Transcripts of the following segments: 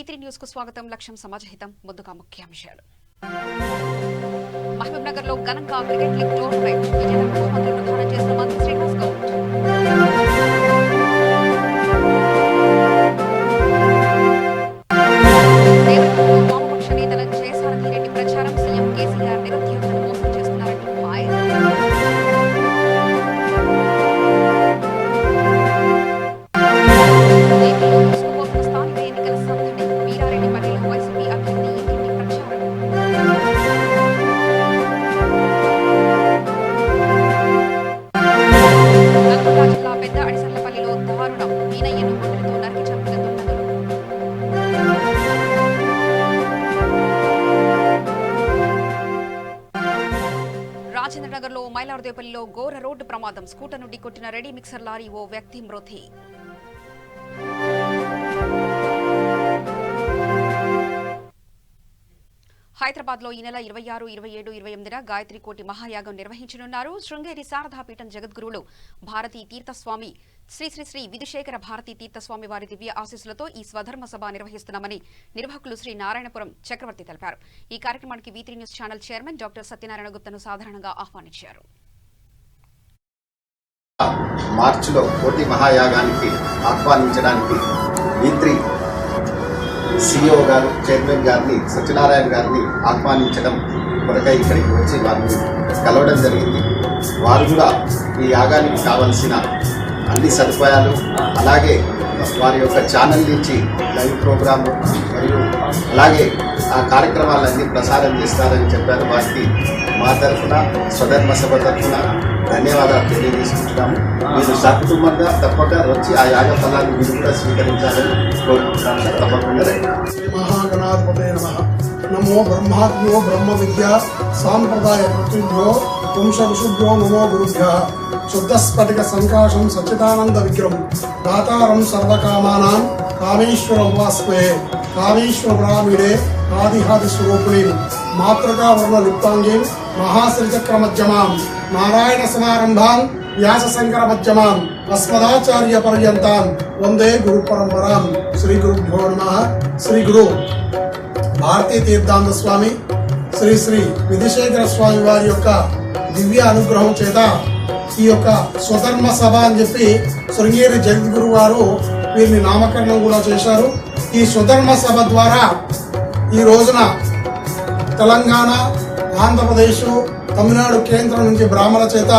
V3 news కు స్వాగతం. లక్ష్యం సమాజహితం. ముందుగా ముఖ్యాంశాలు. మహబూబ్ నగర్ లో ఘనంగా క్రికెట్ లీగ్ టోర్నమెంట్ విజయనగరంలో మంత్రి ప్రధానం చేసిన మంత్రి శ్రీనివాస్ గౌడ్. వామపక్ష నేతల జయసారథి రెడ్డి ప్రచారం సీఎం కేసీఆర్ నిరుద్యోగులను మోసం చేస్తున్నారంటూ ఫైర్. రాజేంద్రనగర్లో మైలార్దేపల్లిలో ఘోర రోడ్డు ప్రమాదం. స్కూటర్ నుండి కొట్టిన రెడీ మిక్సర్ లారీ ఓ వ్యక్తి మృతి. హైదరాబాద్ లో ఈ నెల 26, 27, 28న గాయత్రి కోటి మహాయాగం నిర్వహించనున్నారు. శృంగేరి శారదాపీఠం జగద్గురువులు భారతీ తీర్థస్వామి శ్రీ శ్రీ శ్రీ విధుశేఖర భారతీ తీర్థస్వామి వారి దివ్య ఆశీస్సులతో ఈ స్వధర్మ సభ నిర్వహిస్తున్నామని నిర్వాహకులు శ్రీ నారాయణపురం చక్రవర్తి తెలిపారు. ఈ కార్యక్రమానికి V3 news channel chairman doctor Satyanarayana గుప్తను సాధారణంగా ఆహ్వానించారు. మార్చిలో కోటి మహాయాగానికి ఆహ్వానించడానికి V3 CEO గారు చైర్మన్ గారిని సత్యనారాయణ గారిని ఆహ్వానించడం కొరకై ఇక్కడికి వచ్చి వారిని కలవడం జరిగింది. వారు కూడా ఈ యాగానికి కావలసిన అన్ని సదుపాయాలు, అలాగే వారి యొక్క ఛానల్ నుంచి లైవ్ ప్రోగ్రాము మరియు అలాగే ఆ కార్యక్రమాలన్నీ ప్రసారం చేస్తారని చెప్పారు. వారికి మా తరఫున స్వధర్మ సభ తరఫున ధన్యవాదాలు తెలియజేసుకుంటున్నాము. మీరు సకుటుంబంగా తప్పక వచ్చి ఆ యాగ ఫలాన్ని మీరు కూడా స్వీకరించాలని కోరుకుంటున్నాను. తప్పకుండా మహాగణాధిపతే నమః. నమో బ్రహ్మాజ్ఞో బ్రహ్మ విద్యా సాంప్రదాయ ప్రతిభ్యో వంశభుభ్యో నమో గురుభ్యః. శుద్ధస్ఫటిక సంకాశం సచ్చిదానంద విగ్రహం దాతారం సర్వకామానాం కామేశ్వరం వాస్మే కామేశ్వర బ్రాహ్మణే ఆదిహాది స్వరూపిణి మాతృకా వర్ణ లిప్తాంగీం మహాశ్రీచక్ర మధ్యమాం నారాయణ సమారంభాం వ్యాస శంకర మధ్యమాం అస్మదాచార్య పర్యంతాం వందే గురు పరంపరాం. శ్రీ గురుభ్యో నమః. శ్రీ గురు భారతీ తీర్థాంత స్వామి శ్రీ శ్రీ విధుశేఖర స్వామి వారి యొక్క దివ్య అనుగ్రహం చేత ఈ యొక్క స్వధర్మ సభ అని చెప్పి శృంగేరి జగద్గురు వారు వీరిని నామకరణం కూడా చేశారు. ఈ స్వధర్మ సభ ద్వారా ఈ రోజున తెలంగాణ, ఆంధ్రప్రదేశ్, తమిళనాడు కేంద్రం నుంచి బ్రాహ్మణ చేత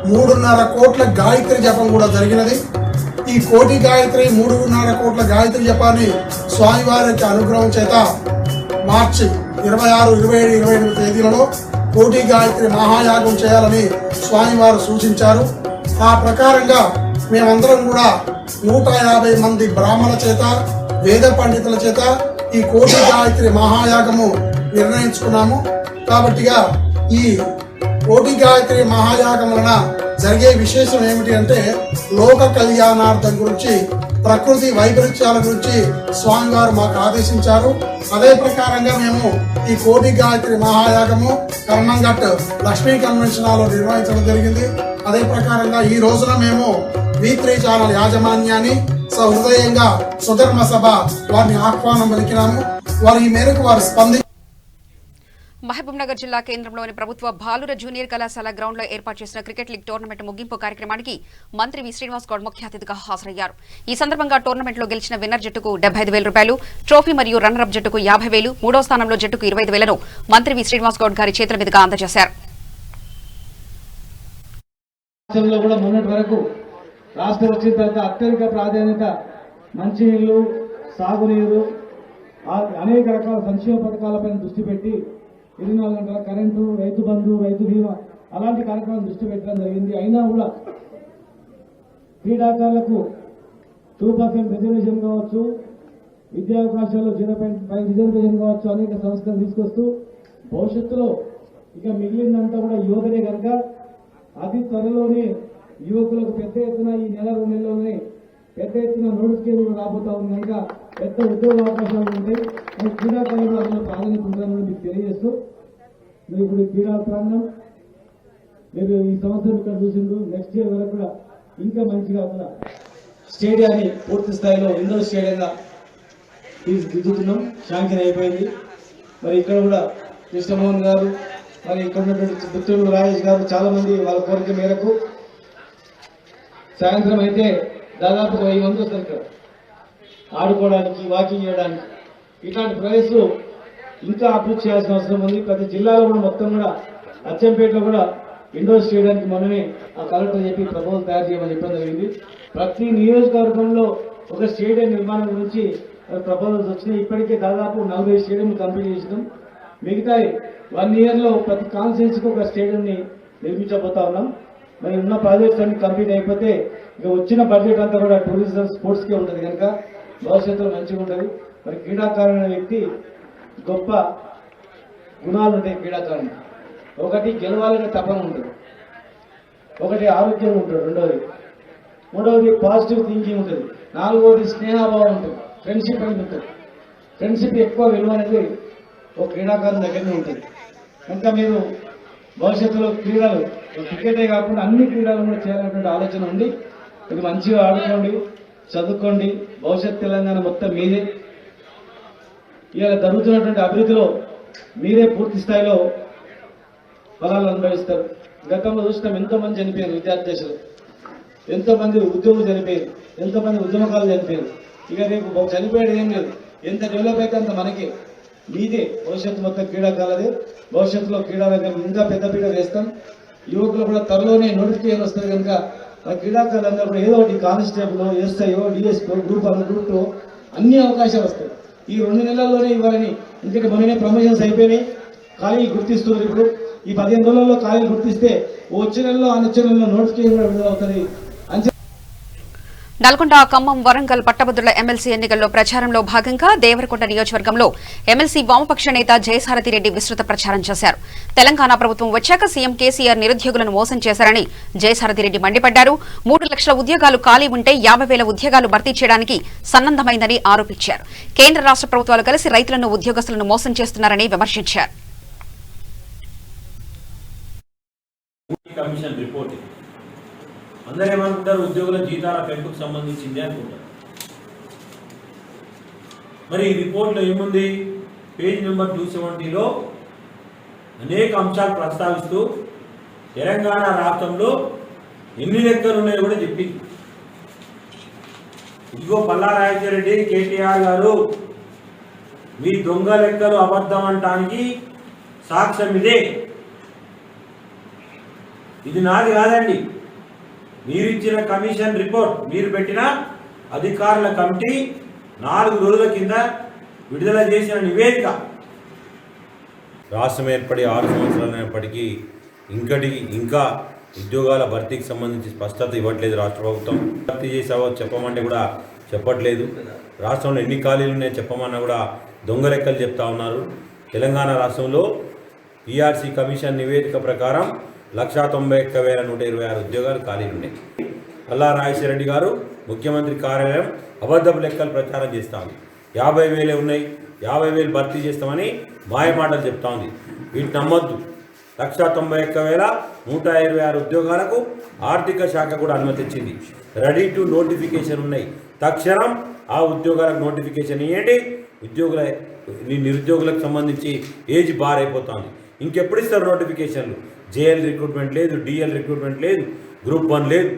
3.5 కోట్ల గాయత్రి జపం కూడా జరిగినది. ఈ కోటి గాయత్రి 3.5 కోట్ల గాయత్రి జపాన్ని స్వామివారి యొక్క అనుగ్రహం చేత మార్చి 26, 27, 28 తేదీలలో కోటి గాయత్రి మహాయాగం చేయాలని స్వామివారు సూచించారు. ఆ ప్రకారంగా మేమందరం కూడా 150 మంది బ్రాహ్మణ చేత, వేద పండితుల చేత ఈ కోటి గాయత్రి మహాయాగము నిర్ణయించుకున్నాము. కాబట్టిగా ఈ కోటి గాయత్రి మహాయాగం వలన జరిగే విశేషం ఏమిటి అంటే లోక కళ్యాణార్థం గురించి, ప్రకృతి వైపరీత్యాల గురించి స్వామివారు మాకు ఆదేశించారు. అదే ప్రకారంగా మేము ఈ కోటి గాయత్రి మహాయాగము కర్మంఘట్ లక్ష్మీ కన్వెన్షన్ హాల్లో నిర్వహించడం జరిగింది. అదే ప్రకారంగా ఈ రోజున మేము V3 ఛానల్ యాజమాన్యాన్ని సహృదయంగా స్వధర్మ సభ వారిని ఆహ్వానం పలికినాము. వారి ఈ మేరకు వారు స్పంది మహబూబ్ నగర్ జిల్లా కేంద్రంలోని ప్రభుత్వ బాలుర జూనియర్ కళాశాల గ్రౌండ్ లో ఏర్పాటు చేసిన క్రికెట్ లీగ్ టోర్నమెంట్ ముగింపు కార్యక్రమానికి మంత్రి వి శ్రీనివాస్ గౌడ్ ముఖ్య అతిథిగా హాజరయ్యారు. ఈ సందర్భంగా టోర్నమెంట్ లో గెలిచిన విన్నర్ జట్టుకు 75,000 రూపాయలు, ట్రోఫీ మరియు రన్నర్ అప్ జట్టుకు 50,000, మూడో స్థానంలో జట్టుకు 25,000ను మంత్రి వి శ్రీనివాస్ గౌడ్ గారి చేతుల మీదుగా అందజేశారు. రాష్ట్రం వచ్చిన తర్వాత అత్యధిక ప్రాధాన్యత మంచినీళ్లు, సాగునీరు, అనేక రకాల సంక్షేమ పథకాలపైన దృష్టి పెట్టి 24 గంటల కరెంటు, రైతు బంధు, రైతు బీమా అలాంటి కార్యక్రమాలు దృష్టి పెట్టడం జరిగింది. అయినా కూడా క్రీడాకారులకు 2% రిజర్వేషన్ కావచ్చు, విద్యావకాశాల్లో 0.5 రిజర్వేషన్ కావచ్చు, అనేక సంస్థలు తీసుకొస్తూ భవిష్యత్తులో ఇక మిగిలిందంతా కూడా యువతనే కనుక అతి త్వరలోనే యువకులకు పెద్ద ఎత్తున ఈ నెల 2 నెలల్లోనే పెద్ద ఎత్తున నోటిఫికేషన్ రాబోతా ఉంది కనుక పెద్ద ఉద్యోగ అవకాశాలు ఉంటాయి. క్రీడాకారులు అందులో ప్రాధాన్యత ఉంటుందని మీకు తెలియజేస్తూ, మీరు ఇప్పుడు క్రీడా ప్రాంగణం మీరు ఈ సంవత్సరం ఇక్కడ చూసిండ్రు, నెక్స్ట్ ఇయర్ వరకు కూడా ఇంకా మంచిగా స్టేడియాన్ని పూర్తి స్థాయిలో ఇండోర్ స్టేడియంగా దిద్దుతున్నాం, శాంక్షన్ అయిపోయింది. మరి ఇక్కడ కూడా కృష్ణమోహన్ గారు, మరి ఇక్కడ ఉన్నటువంటి పుత్తూరు రాజేష్ గారు చాలా మంది వాళ్ళ కోరిక మేరకు సాయంత్రం అయితే దాదాపు 1000 మంది వస్తారు ఇక్కడ ఆడుకోవడానికి, వాకింగ్ చేయడానికి. ఇట్లాంటి ప్లేస్ ఇంకా అభివృద్ధి చేయాల్సిన అవసరం ఉంది. ప్రతి జిల్లాలో కూడా మొత్తం కూడా అచ్చంపేటలో కూడా ఇండోర్ స్టేడియానికి మొన్ననే ఆ కలెక్టర్ చెప్పి ప్రపోజల్ తయారు చేయమని చెప్పడం జరిగింది. ప్రతి నియోజకవర్గంలో ఒక స్టేడియం నిర్మాణం గురించి ప్రపోజల్స్ వచ్చినాయి. ఇప్పటికే దాదాపు 40 స్టేడియం కంప్లీట్ చేసినాం. మిగతా 1 year లో ప్రతి కాన్స్టిట్యున్సీకి ఒక స్టేడియంని నిర్మించబోతా ఉన్నాం. మరి ఉన్న ప్రాజెక్ట్స్ అన్ని కంప్లీట్ అయిపోతే ఇక వచ్చిన బడ్జెట్ అంతా కూడా టూరిజం, స్పోర్ట్స్కే ఉంటుంది కనుక భవిష్యత్తులో మంచిగా ఉంటుంది. మరి క్రీడాకారుడు అనే వ్యక్తి గొప్ప గుణాలు ఉంటాయి క్రీడాకారుడు. ఒకటి గెలవాలనే తపన ఉంటుంది, ఒకటి ఆరోగ్యంగా ఉంటాడు, మూడవది పాజిటివ్ థింకింగ్ ఉంటుంది, 4వది స్నేహభావం ఉంటుంది, ఫ్రెండ్షిప్ అనేది ఉంటుంది. ఫ్రెండ్షిప్ ఎక్కువ విలువ అనేది ఒక క్రీడాకారుని దగ్గరనే ఉంటుంది. కనుక మీరు భవిష్యత్తులో క్రీడలు క్రికెటే కాకుండా అన్ని క్రీడలు కూడా చేయాలనేటువంటి ఆలోచన ఉంది. ఇది మంచిగా ఆడుకోండి, చదువుకోండి. భవిష్యత్ తెలంగాణ మొత్తం మీదే. ఇవాళ జరుగుతున్నటువంటి అభివృద్ధిలో మీరే పూర్తి స్థాయిలో ఫలాలు అనుభవిస్తారు. గతంలో చూసినాం, ఎంతో మంది చనిపోయారు విద్యార్థి దశలో, ఎంతో మంది ఉద్యోగులు చనిపోయారు, ఎంతో మంది ఉద్యమకాలు చనిపోయారు. ఇక రేపు చనిపోయేది ఏం లేదు. ఎంత డెవలప్ అయితే అంత మనకే. మీదే భవిష్యత్తు మొత్తం క్రీడాకారులదే. భవిష్యత్తులో క్రీడా రంగం ఇంకా పెద్దపీట వేస్తాం. యువకులు కూడా త్వరలోనే నోటిఫికేషన్ వస్తుంది కనుక ఆ క్రీడాకారులందరూ కూడా ఏదో ఒకటి constable, SIO, DSP, group 1, group 2 అన్ని అవకాశాలు వస్తాయి. ఈ 2 నెలల్లోనే ఇవ్వాలని. ఎందుకంటే మొన్ననే ప్రమోషన్స్ అయిపోయినాయి, ఖాళీలు గుర్తిస్తున్నారు. ఇప్పుడు ఈ 15 రోజుల్లో ఖాళీలు గుర్తిస్తే వచ్చే నెలలో వచ్చే నెలలో నోటిఫికేషన్ కూడా విడుదలవుతుంది. నల్గొండ, ఖమ్మం, వరంగల్ పట్టభద్రుల ఎమ్మెల్సీ ఎన్నికల్లో ప్రచారంలో భాగంగా దేవరకొండ నియోజకవర్గంలో ఎమ్మెల్సీ వామపక్ష నేత జయసారథి రెడ్డి విస్తృత ప్రచారం చేశారు. తెలంగాణ ప్రభుత్వం వచ్చాక సీఎం కేసీఆర్ నిరుద్యోగులను మోసం చేశారని జయసారథి రెడ్డి మండిపడ్డారు. 3 లక్షల ఉద్యోగాలు ఖాళీ ఉంటే 50,000 ఉద్యోగాలు భర్తీ చేయడానికి సన్నద్దమైందని ఆరోపించారు. కేంద్ర రాష్ట్ర ప్రభుత్వాలు కలిసి రైతులను, ఉద్యోగస్తులను మోసం చేస్తున్నారని విమర్శించారు. అందరూ ఏమనుకుంటారు, ఉద్యోగుల జీతాల పెంపుకు సంబంధించింది అనుకుంటారు. మరి ఈ రిపోర్ట్లో ఏముంది? పేజ్ నెంబర్ 270లో అనేక అంశాలు ప్రస్తావిస్తూ తెలంగాణ రాష్ట్రంలో ఎన్ని లెక్కలు ఉన్నాయో కూడా చెప్పింది. ఇదిగో పల్లా రాజేశ్వరరెడ్డి, కేటీఆర్ గారు మీ దొంగ లెక్కలు అబద్ధం అనటానికి సాక్ష్యం ఇదే. ఇది నాది కాదండి, మీరిచ్చిన కమిషన్ రిపోర్ట్, మీరు పెట్టిన అధికారుల కమిటీ 4 రోజుల కింద విడుదల చేసిన నివేదిక. రాష్ట్రం ఏర్పడి 6 సంవత్సరాలైనప్పటికీ ఇంకా ఉద్యోగాల భర్తీకి సంబంధించి స్పష్టత ఇవ్వట్లేదు రాష్ట్ర ప్రభుత్వం. భర్తీ చేసావో చెప్పమంటే కూడా చెప్పట్లేదు. రాష్ట్రంలో ఎన్ని ఖాళీలు ఉన్నాయో చెప్పమన్నా కూడా దొంగ లెక్కలు చెప్తా ఉన్నారు. తెలంగాణ రాష్ట్రంలో పీఆర్సీ కమిషన్ నివేదిక ప్రకారం 191,126 ఉద్యోగాలు ఖాళీలు ఉన్నాయి. పల్లా రాజేశ్వరరెడ్డి గారు ముఖ్యమంత్రి కార్యాలయం అబద్ధపు లెక్కలు ప్రచారం చేస్తూ ఉంది. 50,000 ఉన్నాయి, 50,000 భర్తీ చేస్తామని మాయమాటలు చెప్తా ఉంది. వీటిని నమ్మొద్దు. 191,126 ఉద్యోగాలకు ఆర్థిక శాఖ కూడా అనుమతి ఇచ్చింది. రెడీ టు నోటిఫికేషన్ ఉన్నాయి. తక్షణం ఆ ఉద్యోగాలకు నోటిఫికేషన్ ఇవ్వండి. నిరుద్యోగులకు సంబంధించి ఏజ్ బార్ అయిపోతుంది. ఇంకెప్పుడు ఇస్తారు నోటిఫికేషన్లు? జేఎల్ రిక్రూట్మెంట్ లేదు, డిఎల్ రిక్రూట్మెంట్ లేదు, గ్రూప్ 1 లేదు.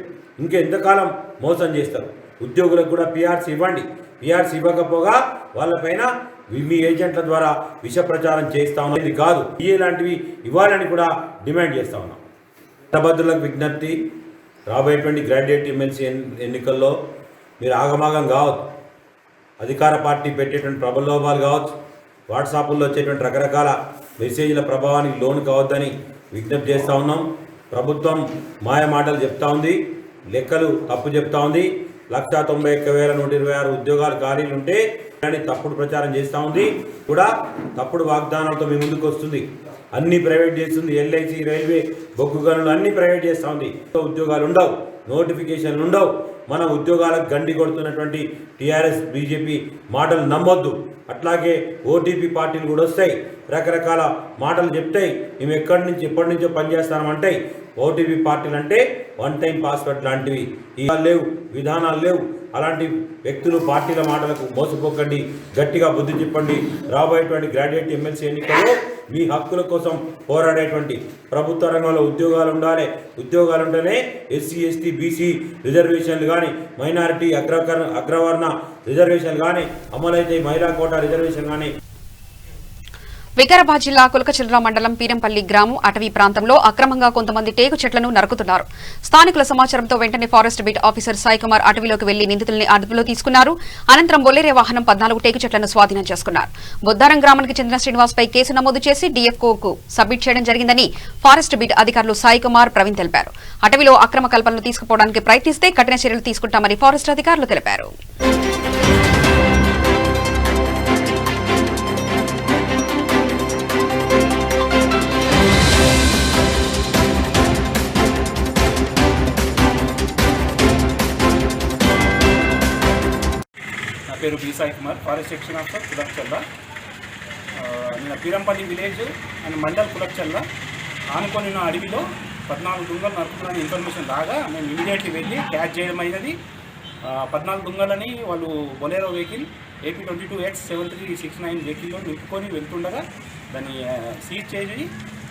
ఇంకెంతకాలం మోసం చేస్తారు? ఉద్యోగులకు కూడా పీఆర్సీ ఇవ్వండి. పీఆర్సీ ఇవ్వకపోగా వాళ్ళపైన మీ ఏజెంట్ల ద్వారా విష ప్రచారం చేస్తా ఉన్నాం. ఇది కాదు, ఇలాంటివి ఇవ్వాలని కూడా డిమాండ్ చేస్తా ఉన్నాం. పట్టభద్రులకు విజ్ఞప్తి, రాబోయేటువంటి గ్రాడ్యుయేట్ ఎమ్మెల్సీ ఎన్నికల్లో మీరు ఆగమాగం కావద్దు. అధికార పార్టీ పెట్టేటువంటి ప్రబలోభాలు కావచ్చు, వాట్సాప్లో వచ్చేటువంటి రకరకాల మెసేజ్ల ప్రభావానికి లోను కావద్దని విజ్ఞప్తి చేస్తూ ఉన్నాం. ప్రభుత్వం మాయ మాటలు చెప్తా ఉంది, లెక్కలు తప్పు చెప్తా ఉంది. 191,126 ఉద్యోగాలు ఖాళీలు ఉంటే అని తప్పుడు ప్రచారం చేస్తూ ఉంది. కూడా తప్పుడు వాగ్దానాలతో మీ ముందుకు వస్తుంది. అన్ని ప్రైవేట్ చేస్తుంది. ఎల్ఐసి, రైల్వే, బొగ్గు గనులు అన్ని ప్రైవేట్ చేస్తూ ఉంది. ఉద్యోగాలు ఉండవు, నోటిఫికేషన్లు ఉండవు. మన ఉద్యోగాలకు గండి కొడుతున్నటువంటి టీఆర్ఎస్, బీజేపీ మాటలు నమ్మొద్దు. అట్లాగే ఓటీపీ పార్టీలు కూడా వస్తాయి, రకరకాల మాటలు చెప్తాయి. మేము ఎప్పటి నుంచో పనిచేస్తామంటాయి. ఓటీపీ పార్టీలు అంటే వన్ టైం పాస్వర్డ్ లాంటివి లేవు, విధానాలు లేవు. అలాంటి వ్యక్తులు పార్టీల మాటలకు మోసపోకండి, గట్టిగా బుద్ధి చెప్పండి. రాబోయేటువంటి గ్రాడ్యుయేట్ ఎమ్మెల్సీ ఎన్నికల్లో మీ హక్కుల కోసం పోరాడేటువంటి ప్రభుత్వ రంగంలో ఉద్యోగాలు ఉండాలి. ఉద్యోగాలు ఉంటేనే ఎస్సీ ఎస్టీ బీసీ రిజర్వేషన్లు కానీ, మైనారిటీ అగ్రవర్ణ రిజర్వేషన్లు కానీ అమలైతే, మహిళా కోటా రిజర్వేషన్ కానీ. వికారాబాద్ జిల్లా కులకచిల్ర మండలం పీరంపల్లి గ్రామం అటవీ ప్రాంతంలో అక్రమంగా కొంతమంది టేకు చెట్లను నరుకుతున్నారు. స్థానికుల సమాచారంతో వెంటనే ఫారెస్ట్ బీట్ ఆఫీసర్ సాయికుమార్ అటవీలోకి వెళ్లి నిందితుల్ని అదుపులో తీసుకున్నారు. అనంతరం బొలేరే వాహనం 14 టేకు చెట్లను స్వాధీనం చేసుకున్నారు. బుద్దారం గ్రామానికి చెందిన శ్రీనివాస్ పై కేసు నమోదు చేసి డీఎఫ్ఓకు సబ్మిట్ చేయడం జరిగిందని ఫారెస్ట్ బీట్ అధికారులు సాయికుమార్, ప్రవీణ్ తెలిపారు. అటవీలో అక్రమ కల్పనలు తీసుకుపోవడానికి ప్రయత్నిస్తే కఠిన చర్యలు తీసుకుంటామని ఫారెస్ట్ అధికారులు తెలిపారు. పేరు B Sai Kumar, forest section officer Kulkacharla. నిన్న పీరంపల్లి విలేజ్ అండ్ మండల్ కులక్చల్ల ఆనుకొని ఉన్న అడవిలో 14 దుంగలు నరుకుతున్నారని ఇన్ఫర్మేషన్ రాగా మేము ఇమీడియట్లీ వెళ్ళి క్యాచ్ చేయడం అయినది. 14 దుంగలని వాళ్ళు బొలేరో వెహికల్ AP 22X7369 వెహికల్లో నింపుకొని వెళ్తుండగా దాన్ని సీజ్ చేసి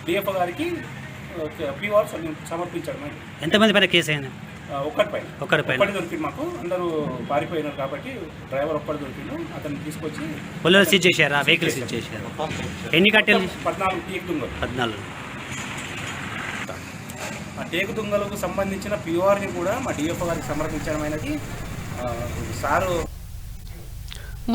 డిఎఫ్ఓ గారికి PR సమర్పించడం. ఎంతమంది పైన కేసు అయింది? ఒక్కటి దొరికింది. మాకు అందరూ పారిపోయినారు కాబట్టి డ్రైవర్ ఒక్కటి దొరికిండు. అతన్ని తీసుకొచ్చి పొలంలో సీజ్ చేశారా? వెహికల్ సీజ్ చేశారు. ఎన్ని కట్టెలు? 14 టేకు దుంగలు. 14. ఆ టేకు దుంగలకు సంబంధించిన PRని కూడా మా డిఎఫ్ఓ గారికి సమర్పించడం అయినది. సారు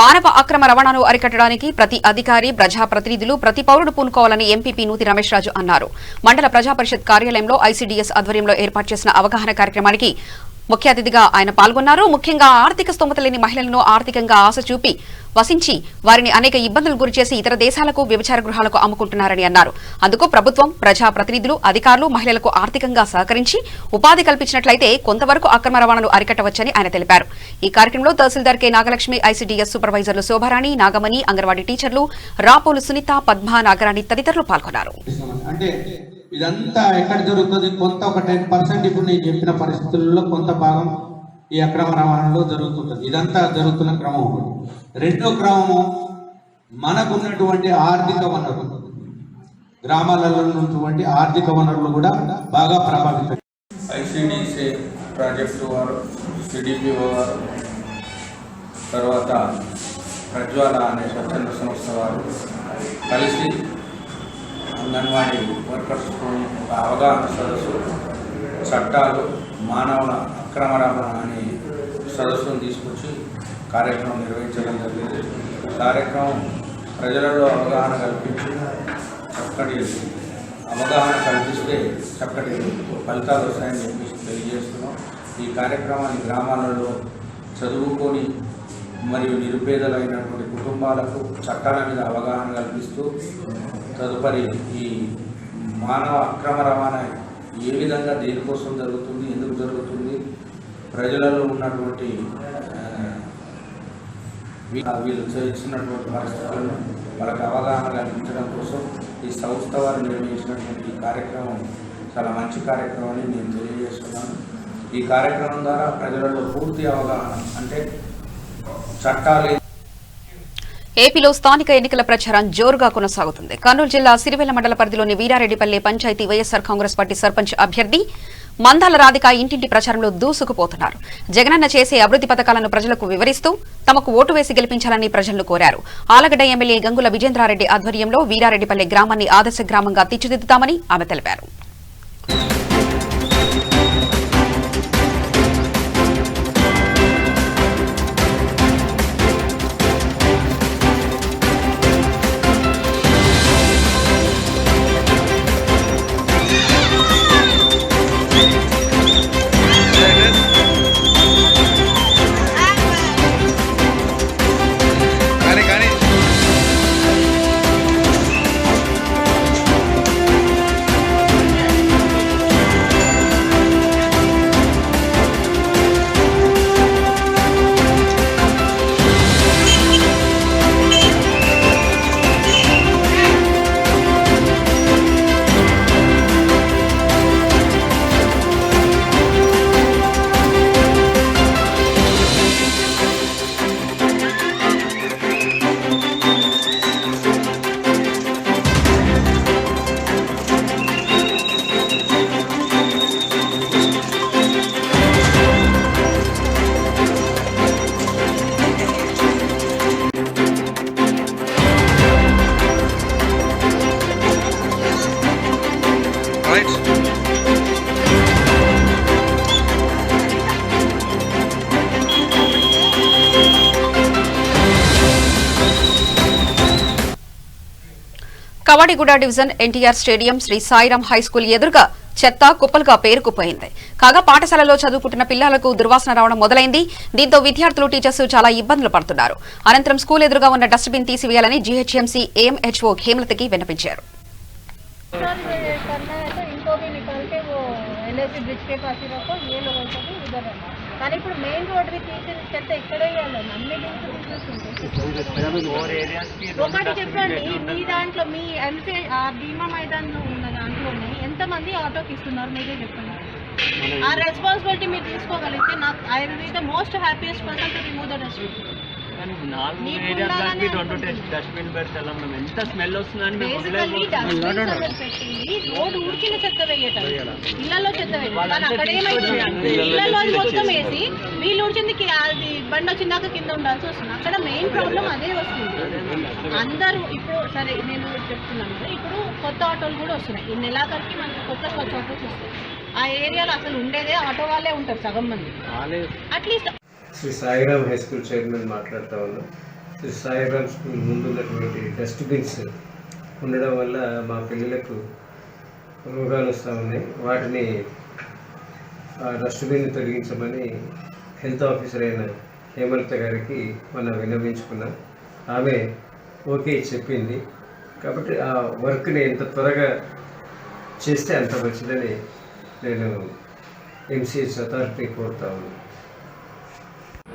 మానవ అక్రమ రవాణాను అరికట్టడానికి ప్రతి అధికారి, ప్రజాప్రతినిధులు, ప్రతి పౌరుడు పూనుకోవాలని ఎంపీపీ నూతి రమేష్ రాజు అన్నారు. మండల ప్రజాపరిషత్ కార్యాలయంలో ఐసీడీఎస్ ఆధ్వర్యంలో ఏర్పాటు చేసిన అవగాహన కార్యక్రమానికి ముఖ్య అతిథిగా ఆయన పాల్గొన్నారు. ముఖ్యంగా ఆర్థిక స్తోమత లేని మహిళలను ఆర్థికంగా ఆశ చూపి వసించి వారిని అనేక ఇబ్బందులు గురిచేసి ఇతర దేశాలకు వ్యభిచార గృహాలకు అమ్ముకుంటున్నారని అన్నారు. అందుకు ప్రభుత్వం, ప్రజాప్రతినిధులు, అధికారులు మహిళలకు ఆర్థికంగా సహకరించి ఉపాధి కల్పించినట్లయితే కొంతవరకు అక్రమ రవాణాను అరికట్టవచ్చని ఆయన తెలిపారు. ఈ కార్యక్రమంలో తహసీల్దార్ కె నాగలక్ష్మి, ఐసీడీఎస్ సూపర్వైజర్లు శోభారాణి, నాగమణి, అంగన్వాడీ టీచర్లు రాపోలు సునీత, పద్మ, నాగరాణి తదితరులు పాల్గొన్నారు. ఇదంతా ఎక్కడ జరుగుతుంది? కొంత ఒక 10% ఇప్పుడు నేను చెప్పిన పరిస్థితుల్లో కొంత భాగం ఈ అక్రమ రవాణాలో జరుగుతుంటుంది. ఇదంతా జరుగుతున్న క్రమం ఒకటి. రెండో క్రమము మనకున్నటువంటి ఆర్థిక వనరులు, గ్రామాలలో ఉన్నటువంటి ఆర్థిక వనరులు కూడా బాగా ప్రభావితం. ఐసీడీసీ ప్రాజెక్టు వారు, సిడిపిఓ వారు, తర్వాత ప్రజ్వాల అనే స్వచ్ఛంద సంస్థ వారు కలిసి అంగన్వాడీ వర్కర్స్తో ఒక అవగాహన సదస్సు, చట్టాలు, మానవ అక్రమ రవాణా అనే సదస్సును తీసుకొచ్చి కార్యక్రమం నిర్వహించడం జరిగింది. కార్యక్రమం ప్రజలలో అవగాహన కల్పించి చక్కటి అవగాహన కల్పిస్తే చక్కటి ఫలితాలు వస్తాయని చెప్పి తెలియజేస్తున్నాం. ఈ కార్యక్రమాన్ని గ్రామాలలో చదువుకొని మరియు నిరుపేదలైనటువంటి కుటుంబాలకు చట్టాల మీద అవగాహన కల్పిస్తూ తదుపరి ఈ మానవ అక్రమ రవాణా ఏ విధంగా దేనికోసం జరుగుతుంది, ఎందుకు జరుగుతుంది, ప్రజలలో ఉన్నటువంటి వీళ్ళు చేసినటువంటి పరిస్థితులను వాళ్ళకి అవగాహన కల్పించడం కోసం ఈ సంస్థ వారు నిర్వహించినటువంటి ఈ కార్యక్రమం చాలా మంచి కార్యక్రమం అని నేను తెలియజేస్తున్నాను. ఈ కార్యక్రమం ద్వారా ప్రజలలో పూర్తి అవగాహన, అంటే చట్టాలు. ఏపీలో స్థానిక ఎన్నికల ప్రచారం జోరుగా కొనసాగుతుంది. కర్నూలు జిల్లా సిరివెల్ల మండల పరిధిలోని వీరారెడ్డిపల్లె పంచాయతీ వైఎస్సార్ కాంగ్రెస్ పార్టీ సర్పంచ్ అభ్యర్థి మందాల రాధిక ఇంటింటి ప్రచారంలో దూసుకుపోతున్నారు. జగనన్న చేసే అభివృద్ధి పథకాలను ప్రజలకు వివరిస్తూ తమకు ఓటు వేసి గెలిపించాలని ప్రజలను కోరారు. ఆలగడ్డ ఎమ్మెల్యే గంగుల విజేంద్రారెడ్డి ఆధ్వర్యంలో వీరారెడ్డిపల్లె గ్రామాన్ని ఆదర్శ గ్రామంగా తీర్చిదిద్దుతామని ఆమె తెలిపారు. Kavadiguda division NTR stadium Sri Sairam high school ఎదురుగా చెత్త కుప్పలుగా పేరుకుపోయింది. కాగా పాఠశాలలో చదువుకుంటున్న పిల్లలకు దుర్వాసన రావడం మొదలైంది. దీంతో విద్యార్థులు, టీచర్స్ చాలా ఇబ్బందులు పడుతున్నారు. అనంతరం స్కూల్ ఎదురుగా ఉన్న డస్ట్బిన్ తీసివేయాలని జీహెచ్ఎంసీ ఏఎంహెచ్ఓ హేమలతకి విన్నపించారు. కానీ ఇప్పుడు మెయిన్ రోడ్ తీసిన చెత్త ఎక్కడే ఒకటి చెప్పండి, మీ దాంట్లో మీ ఎంపీ భీమా మైదాన్లో ఉన్న దాంట్లోనే ఎంతమంది ఆటోకి ఇస్తున్నారు మీరే చెప్పండి. ఆ రెస్పాన్సిబిలిటీ మీరు తీసుకోగలిగితే నాకు I will be the most happiest person to remove the dustbin. Road ఊరికిన చెత్త వేయటం, ఇళ్లలో చెత్త వేయటం. అక్కడ ఏమైతుంది, ఇళ్లలో అది మొత్తం వేసి వీళ్ళు ఊడ్చింది అది బండి వచ్చిందాక కింద ఉండాల్సి వస్తుంది. అక్కడ మెయిన్ ప్రాబ్లం అదే వస్తుంది. అందరూ ఇప్పుడు సరే నేను చెప్తున్నాను, ఇప్పుడు కొత్త ఆటోలు కూడా వస్తున్నాయి. ఈ నెలాఖరికి మనకి కొత్త ఆటోస్ వస్తాయి. ఆ ఏరియాలో అసలు ఉండేదే ఆటో వాళ్ళే ఉంటారు సగం మంది. At least Sri Sairam high school chairman మాట్లాడుతూ ఉన్నాం. శ్రీ సాయిరాం స్కూల్ ముందు ఉన్నటువంటి డస్ట్బిన్స్ ఉండడం వల్ల మా పిల్లలకు రోగాలు వస్తూ ఉన్నాయి. వాటిని ఆ డస్ట్బిన్ తొలగించమని హెల్త్ ఆఫీసర్ అయిన హేమలత గారికి మనం విన్నవించుకున్నాం. ఆమె ఓకే చెప్పింది. కాబట్టి ఆ వర్క్ని ఎంత త్వరగా చేస్తే అంత మంచిదని నేను ఎంసీహెచ్ అథారిటీ కోరుతా ఉన్నాను.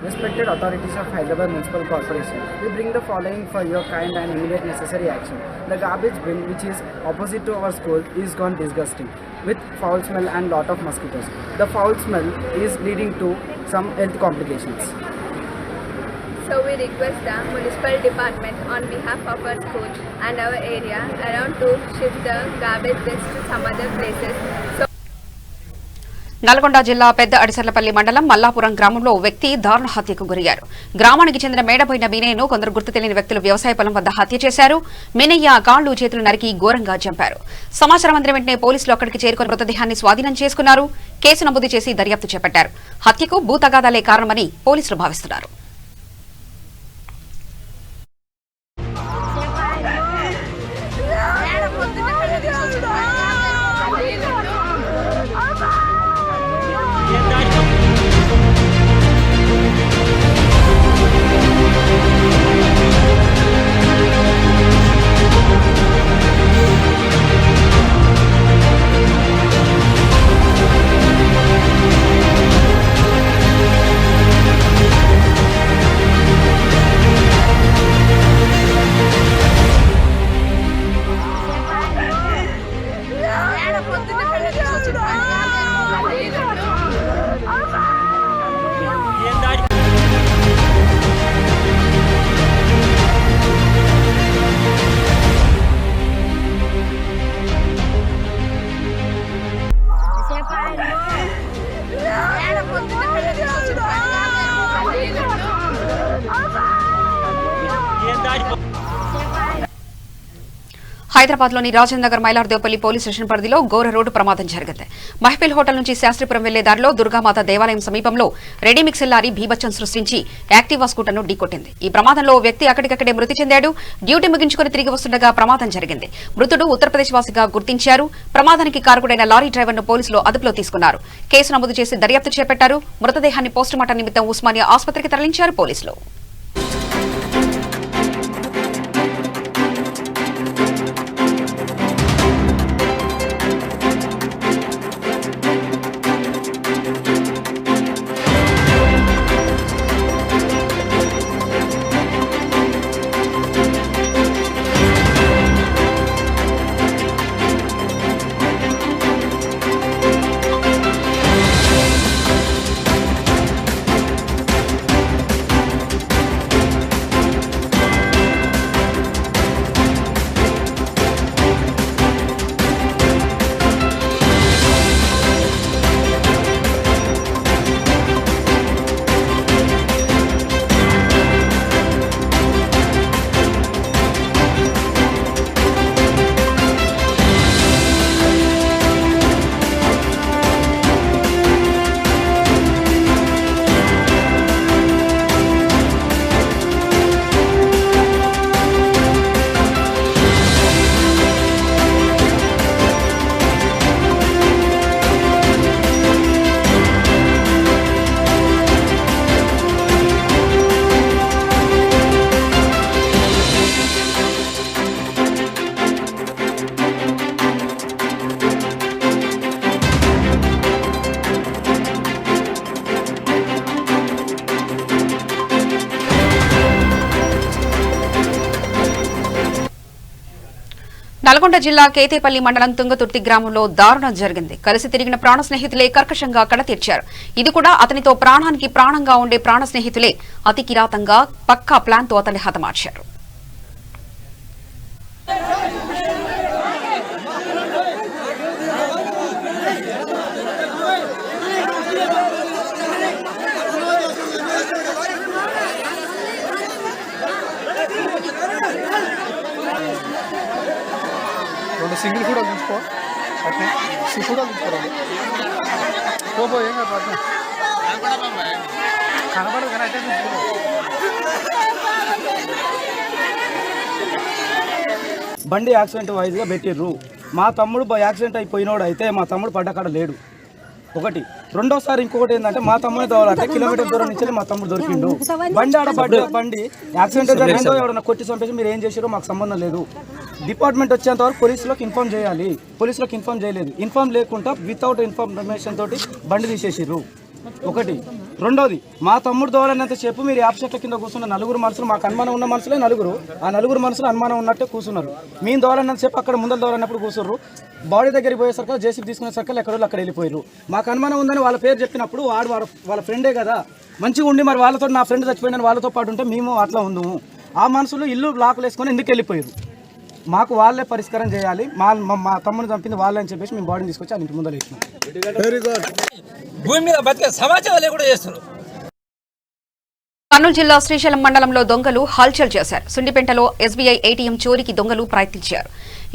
Respected authorities of Hyderabad Municipal Corporation, we bring the following for your kind and immediate necessary action. The garbage bin, which is opposite to our school, is gone disgusting with foul smell and lot of mosquitoes. The foul smell is leading to some health complications. So we request the municipal department on behalf of our school and our area around to shift the garbage bins to some other places. Nalgonda జిల్లా పెద్ద అడిసర్లపల్లి మండలం మల్లాపురం గ్రామంలో ఓ వ్యక్తి దారుణ హత్యకు గురయ్యారు. గ్రామానికి చెందిన మేడబోయిన మీనయ్యను కొందరు గుర్తు తెలియని వ్యక్తులు వ్యవసాయ పొలం వద్ద హత్య చేశారు. మీనయ్య కాళ్లు చేతులు నరికి ఘోరంగా చంపారు. సమాచారం అందిన వెంటనే పోలీసులు అక్కడికి చేరుకుని మృతదేహాన్ని స్వాధీనం చేసుకున్నారు. కేసు నమోదు చేసి దర్యాప్తు చేపట్టారు. హత్యకు భూతగాదాలే కారణమని పోలీసులు భావిస్తున్నారు. హైదరాబాద్లోని రాజేంద్రనగర్ మైలార్దేవపల్లి పోలీస్ స్టేషన్ పరిధిలో ఘోర రోడ్డు ప్రమాదం జరిగింది. మహిఫిల్ హోటల్ నుంచి శాస్త్రిపురం వెళ్లే దారిలో దుర్గామాత దేవాలయం సమీపంలో రెడీమిక్స్ లారీ బీభత్సం సృష్టించి యాక్టివా స్కూటర్ను ఢీకొట్టింది. ఈ ప్రమాదంలో ఓ వ్యక్తి అక్కడికక్కడే మృతి చెందాడు. డ్యూటీ ముగించుకుని తిరిగి వస్తుండగా ప్రమాదం జరిగింది. మృతుడు ఉత్తరప్రదేశ్ వాసిగా గుర్తించారు. ప్రమాదానికి కారకుడైన లారీ డ్రైవర్ను పోలీసులు అదుపులో తీసుకున్నారు. కేసు నమోదు చేసి దర్యాప్తు చేపట్టారు. మృతదేహాన్ని పోస్టుమార్టం నిమిత్తం ఉస్మానియా ఆసుపత్రికి తరలించారు పోలీసులు. నల్గొండ జిల్లా కేతేపల్లి మండలం తుంగతుర్తి గ్రామంలో దారుణం జరిగింది. కలిసి తిరిగిన ప్రాణ స్నేహితులే కర్కశంగా కడ తీర్చారు. ఇది కూడా అతనితో ప్రాణానికి ప్రాణంగా ఉండే ప్రాణ స్నేహితులే అతి కిరాతంగా పక్కా ప్లాన్ తో అతన్ని హతమార్చారు. సింగిల్ కూడా తీసుకో అట్నే కూడా తీసుకోవాలి పోపో ఏం కాదు అట్నే కనబడదు కానీ అయితే తీసుకో. బండి యాక్సిడెంట్ వైజ్గా పెట్టిర్రు. మా తమ్ముడు యాక్సిడెంట్ అయిపోయినోడు అయితే మా తమ్ముడు పడ్డకాడ లేడు. ఒకటి. రెండోసారి ఇంకొకటి ఏంటంటే మా తమ్ముడిని తోవాలంటే కిలోమీటర్ దూరం నుంచి మా తమ్ముడు దొరికిండు. బండి ఆడబడ్డ బండి యాక్సిడెంట్ జరిగిందో ఎవడన్నా కొట్టి చంపేసి మీరు ఏం చేసారో మాకు సంబంధం లేదు. డిపార్ట్మెంట్ వచ్చేంత వరకు పోలీసులకు ఇన్ఫార్మ్ చేయాలి. పోలీసులకు ఇన్ఫార్మ్ చేయలేదు. ఇన్ఫార్మ్ లేకుండా వితౌట్ ఇన్ఫర్మేషన్ తోటి బండి తీసేసిర్రు. ఒకటి. రెండోది మా తమ్ముడు దోవాలన్నంత చెప్పు మీరు యాప్ చెట్ల కింద కూర్చున్న నలుగురు మనుషులు, మాకు అనుమానం ఉన్న మనుషులే నలుగురు, ఆ నలుగురు మనుషులు అనుమానం ఉన్నట్టే కూర్చున్నారు. మేము దోవాలన్నంత చెప్పు అక్కడ ముందర దోవాలన్నప్పుడు కూర్చుర్రు. బాడీ దగ్గరికి పోయేసరికి జేసీబీ తీసుకునే సర్కిల్ ఎక్కడో అక్కడ వెళ్ళిపోయారు. మాకు అనుమానం ఉందని వాళ్ళ పేరు చెప్పినప్పుడు వాడు వాళ్ళ ఫ్రెండే కదా మంచిగా ఉండి మరి వాళ్ళతో నా ఫ్రెండ్ చచ్చిపోయిన వాళ్ళతో పాటు ఉంటే మేము అట్లా ఉందాము. ఆ మనుషులు ఇల్లు లాకులు వేసుకొని ఎందుకు వెళ్ళిపోయారు? మాకు వాళ్ళే పరిష్కారం చేయాలి. మా తమ్ముని చంపింది వాళ్ళే అని చెప్పేసి మేము బాడీని తీసుకొచ్చి వాళ్ళ ఇంటి ముందర వేసినాం. Very good. భూమి మీద బతికే సమాచారం లేకుండా చేస్తున్నారు. కర్నూలు జిల్లా శ్రీశైలం మండలంలో దొంగలు హల్చల్ చేశారు. సుండిపెంటలో ఎస్బీఐ ఏటీఎం చోరీకి దొంగలు ప్రయత్నించారు.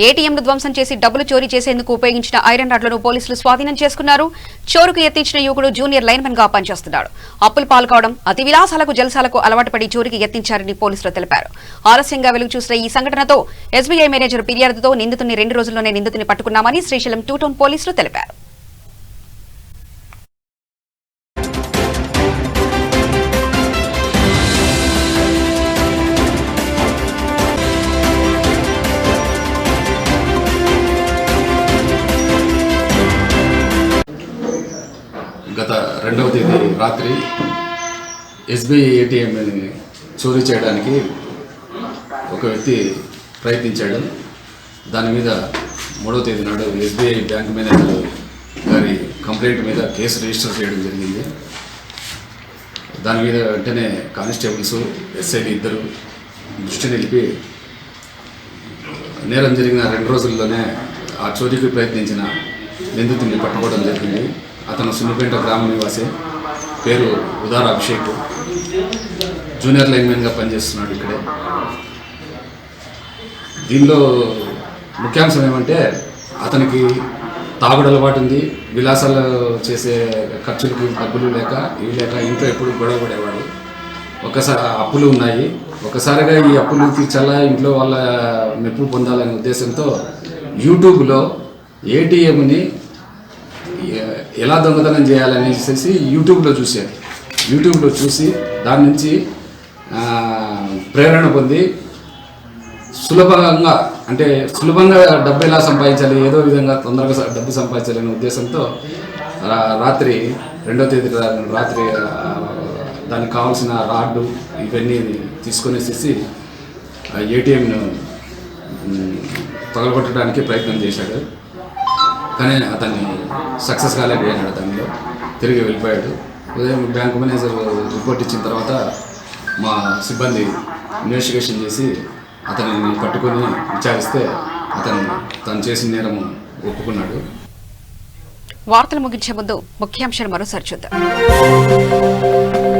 ఏటీఎంను ధ్వంసం చేసి డబ్బులు చోరీ చేసేందుకు ఉపయోగించిన ఐరన్ రాడ్లను పోలీసులు స్వాధీనం చేసుకున్నారు. చోరుకు యత్నించిన యువకుడు జూనియర్ లైన్మెన్ గా పనిచేస్తున్నాడు. అప్పులు పాల్కావడం, అతి విలాసాలకు జల్సాలకు అలవాటు పడి చోరీకి యత్నించారని పోలీసులు తెలిపారు. ఆలస్యంగా వెలుగు చూసిన ఈ సంఘటనతో ఎస్బీఐ మేనేజర్ ఫిర్యాదుతో నిందితుని 2 రోజుల్లోనే నిందితుని పట్టుకున్నామని శ్రీశైలం 2 టౌన్ పోలీసులు తెలిపారు. గత 2వ తేదీ రాత్రి ఎస్బీఐ ఏటీఎంని చోరీ చేయడానికి ఒక వ్యక్తి ప్రయత్నించాడు. దాని మీద 3వ తేదీ నాడు ఎస్బీఐ బ్యాంక్ మేనేజర్ గారి కంప్లైంట్ మీద కేసు రిజిస్టర్ చేయడం జరిగింది. దాని మీద వెంటనే కానిస్టేబుల్స్, ఎస్ఐలు 2 దృష్టి నిలిపి నేరం జరిగిన 2 రోజుల్లోనే ఆ చోరీకి ప్రయత్నించిన నిందితుడిని పట్టుకోవడం జరిగింది. అతను సున్నిపేట గ్రామ నివాసి, పేరు ఉదార అభిషేక్, జూనియర్ లైన్మెన్గా పనిచేస్తున్నాడు ఇక్కడే. దీనిలో ముఖ్యాంశం ఏమంటే అతనికి తాగుడు అలవాటు ఉంది. విలాసాలు చేసే ఖర్చులకి డబ్బులు లేక ఇవి లేక ఇంట్లో ఎప్పుడు గొడవ పడేవాడు. ఒకసారి అప్పులు ఉన్నాయి. ఒకసారిగా ఈ అప్పులు తీర్చాలా, ఇంట్లో వాళ్ళ మెప్పు పొందాలనే ఉద్దేశంతో యూట్యూబ్లో ఏటీఎంని ఎలా దొంగతనం చేయాలనేసి యూట్యూబ్లో చూశారు. యూట్యూబ్లో చూసి దాని నుంచి ప్రేరణ పొంది సులభంగా డబ్బు ఎలా సంపాదించాలి, ఏదో విధంగా తొందరగా డబ్బు సంపాదించాలనే ఉద్దేశంతో రాత్రి 2వ తేదీ రాత్రి దానికి కావాల్సిన రాడ్డు ఇవన్నీ తీసుకొనేసేసి ఏటీఎంను పగలగొట్టడానికి ప్రయత్నం చేశాడు. కానీ అతన్ని సక్సెస్ కాలేకపోయాడు. దానిలో తిరిగి వెళ్ళిపోయాడు. ఉదయం బ్యాంకు మేనేజర్ రిపోర్ట్ ఇచ్చిన తర్వాత మా సిబ్బంది ఇన్వెస్టిగేషన్ చేసి అతనిని పట్టుకొని విచారిస్తే తను చేసిన నేరం ఒప్పుకున్నాడు. వార్తలు ముగించే ముందు ముఖ్యాంశాలు మరోసారి చూద్దాం.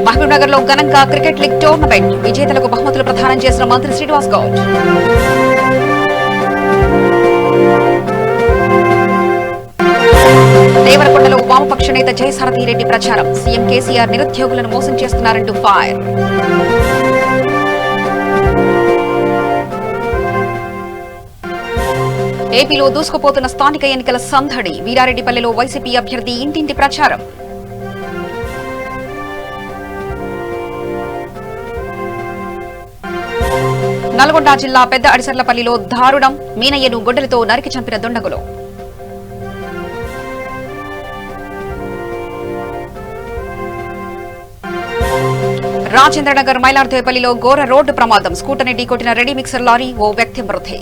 మహబూబ్నగర్ లో ఘనంగా క్రికెట్ లీగ్ టోర్నమెంట్ విజేతలకు బహుమతులు ప్రదానం చేసిన మంత్రి శ్రీనివాస్ గౌడ్. దేవరకొండలో వామపక్ష నేత జయసారథి రెడ్డి ప్రచారం. సీఎం కేసీఆర్ నిరుద్యోగులను మోసం చేస్తున్నారంటూ ఫైర్. ఏపీలో దూసుకుపోతున్న స్థానిక ఎన్నికల సందడి. వీరారెడ్డిపల్లిలో వైసీపీ అభ్యర్థి ఇంటింటి ప్రచారం. నల్గొండ జిల్లా పెద్ద అడిసర్లపల్లిలో దారుణం. మీనయ్యను గొడ్డలితో నరికి చంపిన దుండగులు. రాజేంద్రనగర్ మైలార్దేపల్లిలో ఘోర రోడ్డు ప్రమాదం. స్కూటర్ని ఢీకొట్టిన రెడీ మిక్సర్ లారీ, ఓ వ్యక్తి మృతి.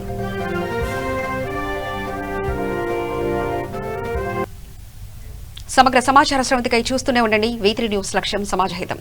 సమగ్ర సమాచార శ్రవంతికై చూస్తూనే ఉండండి V3 న్యూస్ లక్ష్యం సమాజహితం.